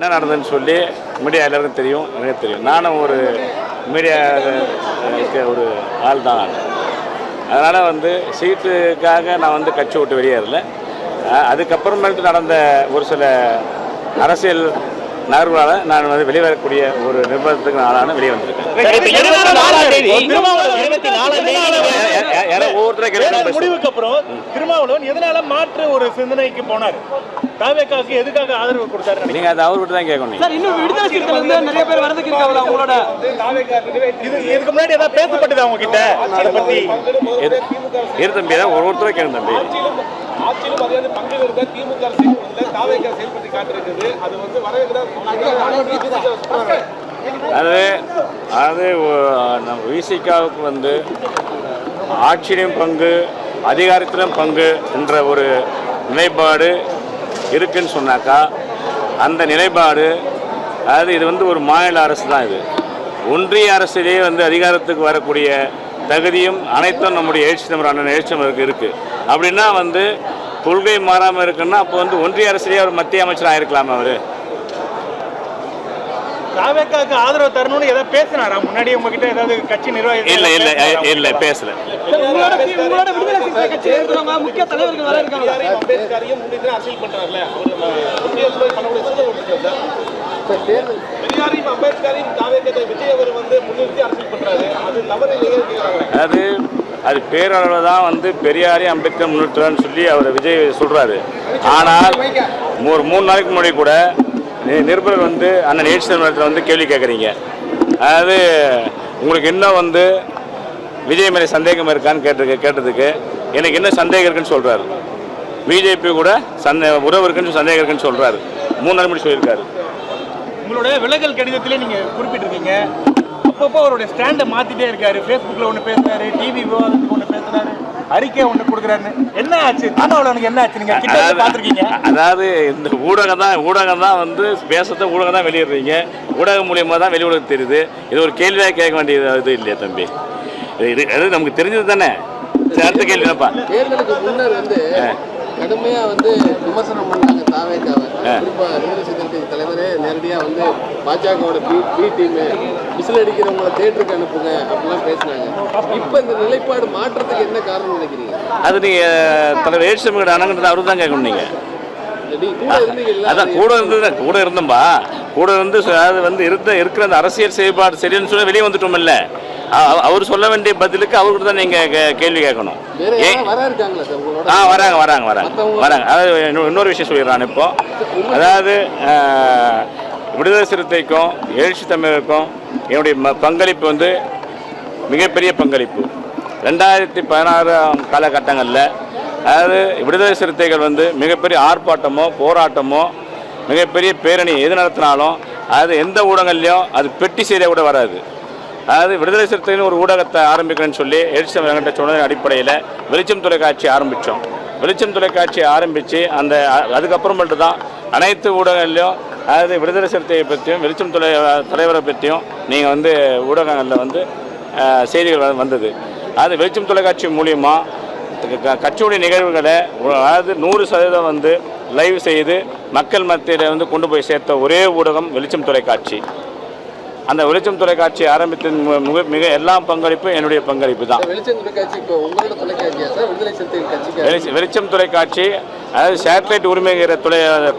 என்ன நடந்ததுன்னு சொல்லி மீடியா எல்லாருக்கும் தெரியும், எனக்கு தெரியும். நானும் ஒரு மீடியா ஒரு ஆள் தான் நான். அதனால் வந்து சீட்டுக்காக நான் வந்து கட்சி விட்டு வெளியேறல. அதுக்கப்புறமேட்டு நடந்த ஒரு சில அரசியல் நகர்வுகளால் நான் வந்து வெளிவரக்கூடிய ஒரு நிர்பந்தத்துக்கு நாளான வெளியே வந்திருக்கேன். முடிவுக்கு அப்புறம் திருமாவளவன் எதனால மாற்று ஒரு சிந்தனைக்கு போனார்? தாவேக்காவுக்கு எதுக்காக ஆதரவு கொடுத்தாரு? நீங்க அதை அவர் விட்டு தான் கேட்கணும். சார், இன்னும் விடுதலை சிறுத்தைகள் நிறைய பேர் வரதுக்கு இருக்காங்களா உங்களோட? இதுக்கு முன்னாடி ஏதாவது பேசப்பட்டது அவங்க கிட்ட அதை பத்தி? இரு தம்பி, தான் ஒருத்தரே கேட்கும் தம்பி. ஆட்சியிலும் அதே பங்கு இருக்க திமுக தாவேக்கா செயல்பட்டு காட்டிருக்குது. அது வந்து அது நம்ம விசிகாவுக்கு வந்து ஆட்சியிலும் பங்கு அதிகாரத்திலும் பங்கு என்ற ஒரு நிலைப்பாடு இருக்குன்னு சொன்னாக்கா, அந்த நிலைப்பாடு அதாவது இது வந்து ஒரு மாநில அரசு தான். இது ஒன்றிய அரசிலேயே வந்து அதிகாரத்துக்கு வரக்கூடிய தகுதியும் அனைத்தும் நம்முடைய எழுச்சி தமிழ் அண்ணன் எழுச்சி தமிழருக்கு இருக்குது. அப்படின்னா வந்து கொள்கை மாறாமல் இருக்குன்னா அப்போ வந்து ஒன்றிய அரசிலேயே அவர் மத்திய அமைச்சராக ஆயிருக்கலாமா? அவர் தாவேக்காவுக்கு ஆதரவு தரணும்னு ஏதாவது பேசினாரா முன்னாடி உங்ககிட்ட? ஏதாவது கட்சி நிர்வாகி இல்லை பேசல. உங்களோட விடுதலை சிறுத்தை கட்சியில் இருக்கிறவங்க முக்கிய தலைவர்கள் வர இருக்காங்க. அம்பேத்கரையும் அரசியல் பண்றாருல, பெரியாரையும் அம்பேத்கரையும் தாவேக்கா விஜய் அவர் வந்து முன்னிறுத்தி அரசியல் பண்றாரு. அது தவறு. அது பேரளவில் தான் வந்து பெரியாரையும் அம்பேத்கர் முன்னிறுத்துறான்னு சொல்லி அவர் விஜய் சொல்கிறாரு. ஆனால் ஒரு 3 நாளைக்கு முன்னாடி கூட நிருபர்கள் வந்து அண்ணன் எழுச்சி தமிழகத்தில் வந்து கேள்வி கேட்குறீங்க. அதாவது உங்களுக்கு இன்னும் வந்து விஜய் மேலே சந்தேகம் இருக்கான்னு கேட்டதுக்கு எனக்கு என்ன சந்தேகம் இருக்குன்னு சொல்கிறாரு. பிஜேபி கூட உறவு இருக்குன்னு சந்தேகம் இருக்குன்னு சொல்கிறாரு. 3 நாள் முன்னாடி சொல்லியிருக்காரு. உங்களுடைய விலகல் கடிதத்திலே நீங்கள் குறிப்பிட்டிருக்கீங்க, அப்பப்போ அவருடைய ஸ்டாண்டை மாற்றிட்டே இருக்காரு. ஃபேஸ்புக்கில் ஒன்று பேசுகிறாரு, டிவி விவாதத்துக்கு ஒன்று பேசுகிறாரு, அறிக்கை ஒன்று கொடுக்குறாரு. என்ன ஆச்சு திருமாவளவனுக்கு? என்ன ஆச்சு? நீங்கள் கிட்ட பார்த்துருக்கீங்க. அதாவது இந்த ஊடகம் தான் வந்து பேசுறத ஊடகம் தான் வெளியிடுறீங்க. ஊடகம் மூலியமாக தான் வெளி உலகம் தெரியுது. இது ஒரு கேள்வியாக கேட்க வேண்டியது இது இல்லையா தம்பி? அது நமக்கு தெரிஞ்சது தானே. அடுத்த கேள்வி என்னப்பா? தேர்தலுக்கு முன்னர் வந்து கடுமையாக வந்து விமர்சனம் பண்ணாங்க தாவேக்காவை. குறிப்பாக விடுதலை சிறுத்தைகள் தலைவரே நேரடியாக வந்து பாஜகவோட பி டீமு விசில் அடிக்கிறவங்களை தேட்டருக்கு அனுப்புங்க அப்படிலாம் பேசினாங்க. இப்போ இந்த நிலைப்பாடு மாற்றத்துக்கு என்ன காரணம் நினைக்கிறீங்க? அது நீங்கள் தலைவர் எழுச்சி தமிழ் அண்ணங்கிறது அவரு தான் கேட்கணும். நீங்கள் அதான் கூட இருந்தோம்பா. கூட இருந்து அது வந்து இருக்கிற அந்த அரசியல் செயல்பாடு சரின்னு சொல்லி வெளியே வந்துட்டோம்ல. அவர் சொல்ல வேண்டிய பதிலுக்கு அவர்கிட்ட தான் நீங்கள் கேள்வி கேட்கணும். வராங்க. அதாவது இன்னொரு விஷயம் சொல்லிடுறான். இப்போ அதாவது விடுதலை சிறுத்தைக்கும் எழுச்சி தமிழருக்கும் என்னுடைய பங்களிப்பு வந்து மிகப்பெரிய பங்களிப்பு. 2016 காலகட்டங்களில் அதாவது விடுதலை சிறுத்தைகள் வந்து மிகப்பெரிய ஆர்ப்பாட்டமோ போராட்டமோ மிகப்பெரிய பேரணி எது நடத்தினாலும் அது எந்த ஊடகங்கள்லையும் அது பெட்டி செய்தியாக கூட வராது. அதாவது விடுதலை சிறுத்தைகள் ஒரு ஊடகத்தை ஆரம்பிக்கிறேன்னு சொல்லி எழுச்சி தமிழர்கிட்ட சொன்னதன் அடிப்படையில் வெளிச்சம் தொலைக்காட்சி ஆரம்பித்தோம். வெளிச்சம் தொலைக்காட்சி ஆரம்பித்து அதுக்கப்புறமேட்டு தான் அனைத்து ஊடகங்கள்லையும் அதாவது விடுதலை சிறுத்தையை பற்றியும் வெளிச்சம் தலைவரை பற்றியும் நீங்கள் வந்து ஊடகங்களில் வந்து செய்திகள் வந்தது. அது வெளிச்சம் தொலைக்காட்சி மூலியமாக கட்சியுடைய நிகழ்வுகளை அதாவது 100% வந்து லைவ் செய்து மக்கள் மத்தியில் வந்து கொண்டு போய் சேர்த்த ஒரே ஊடகம் வெளிச்சம் தொலைக்காட்சி. அந்த வெளிச்சம் தொலைக்காட்சி ஆரம்பித்த மிக எல்லா பங்களிப்பும் என்னுடைய பங்களிப்பு தான். வெளிச்சம் தொலைக்காட்சி அதாவது சேட்டலைட் உரிமைகிற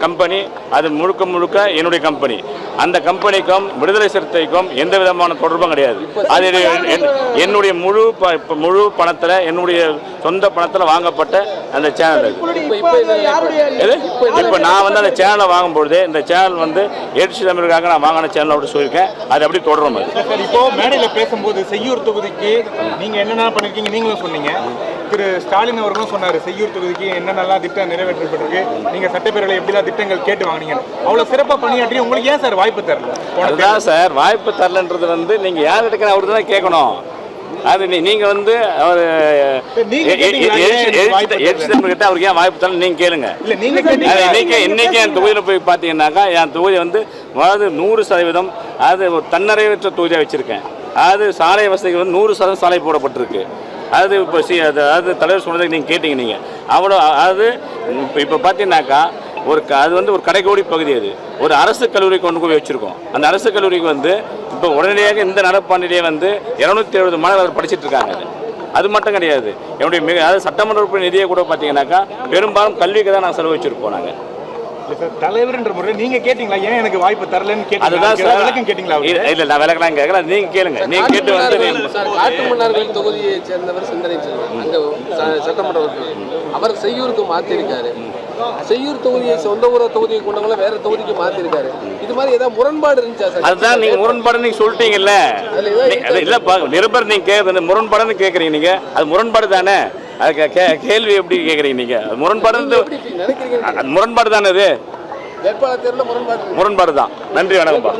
கம்பெனி, அது முழுக்க என்னுடைய கம்பெனி. அந்த கம்பெனிக்கும் விடுதலை சிறுத்தைக்கும் எந்த விதமான தொடர்பும் கிடையாது. அது என்னுடைய முழு பணத்தில் என்னுடைய சொந்த பணத்தில் வாங்கப்பட்ட அந்த சேனல். இப்போ நான் வந்து அந்த சேனலை வாங்கும்பொழுது இந்த சேனல் வந்து எழுச்சி தமிழுக்காக நான் வாங்கின சேனல் அப்படி சொல்லியிருக்கேன். அது அப்படி தொடரும். இப்போ மேடையில் பேசும்போது செய்யூர் தொகுதிக்கு நீங்க என்னென்ன பண்ணிருக்கீங்க நீங்களும் சொன்னீங்க. திரு ஸ்டாலின் அவர்களும் சொன்னார் செய்யூர் தொகுதிக்கு என்னென்னலாம் திட்டம் நிறைவேற்றப்பட்டிருக்கு, நீங்க சட்டப்பேரவையில் எப்படிலாம் திட்டங்கள் கேட்டு வாங்கினீங்க. அவ்வளோ சிறப்பாக பணியாற்றி உங்களுக்கு ஏன் சார் வாய்ப்பு தரல? அதுதான் சார் வாய்ப்பு தரலன்றது வந்து நீங்க யார் எடுக்கிற அவரு தான் கேட்கணும். அது நீங்க வந்து அவர் கிட்ட அவருக்கு ஏன் வாய்ப்பு தரல நீங்க கேளுங்க. இன்னைக்கு என் தொகுதியில் போய் பார்த்தீங்கன்னாக்கா என் தொகுதி வந்து 100% அது ஒரு தன்னறைவற்ற தொகுதியாக வச்சிருக்கேன். அது சாலை வசதிகள் வந்து 100% சாலை போடப்பட்டிருக்கு. அது இப்போ அதாவது தலைவர் சொன்னதுக்கு நீங்கள் கேட்டீங்க. நீங்கள் அவ்வளோ அதாவது இப்போ பார்த்தீங்கன்னாக்கா அது வந்து ஒரு கடைக்கோடி பகுதி. அது ஒரு அரசு கல்லூரி கொண்டு போய் வச்சுருக்கோம். அந்த அரசு கல்லூரிக்கு வந்து இப்போ உடனடியாக இந்த நடப்பாண்டிலேயே வந்து 270 மாணவர்கள் படிச்சுட்டு இருக்காங்க. அது மட்டும் கிடையாது, என்னுடைய அதாவது சட்டமன்ற உறுப்பினர் நிதியை கூட பார்த்தீங்கன்னாக்கா பெரும்பாலும் கல்விக்கு தான் நாங்கள் செலவழிச்சிருப்போம். நாங்கள் சார் தலைவர்ன்ற முறை நீங்க கேட்டீங்களா, ஏன் எனக்கு வாய்ப்பு தரலன்னு அதுதான் சார் விளக்கம் கேட்டீங்களா? இல்லை, நான் விளக்கலாம் கேட்கல, நீங்க கேளுங்க. நீங்க கேட்டு வந்து காட்டுமன்னார்கள் தொகுதியை சேர்ந்தவர் சிந்தனை செல்வன், அங்க சட்டமன்ற உறுப்பினர். அவர் செய்யூருக்கு மாத்திருக்காரு. செய்யூர் தொகுதியை சொந்த ஊர தொகுதியை கொண்டவங்கள வேற தொகுதிக்கு மாத்திருக்காரு. இது மாதிரி ஏதாவது முரண்பாடு இருந்துச்சா சார்? அதுதான் நீங்க முரண்பாடு நீங்க சொல்லிட்டீங்கல்ல. இல்லப்பா, நிருபர் நீங்க கேட்கறது முரண்பாடுன்னு கேட்குறீங்க. நீங்க அது முரண்பாடு தானே. அதுக்கு கேள்வி எப்படி கேட்குறீங்க நீங்க? முரண்பாடு தானே. அது வேட்பாளர் தேர்தலில் முரண்பாடு தான். நன்றி, வணக்கம்ப்பா.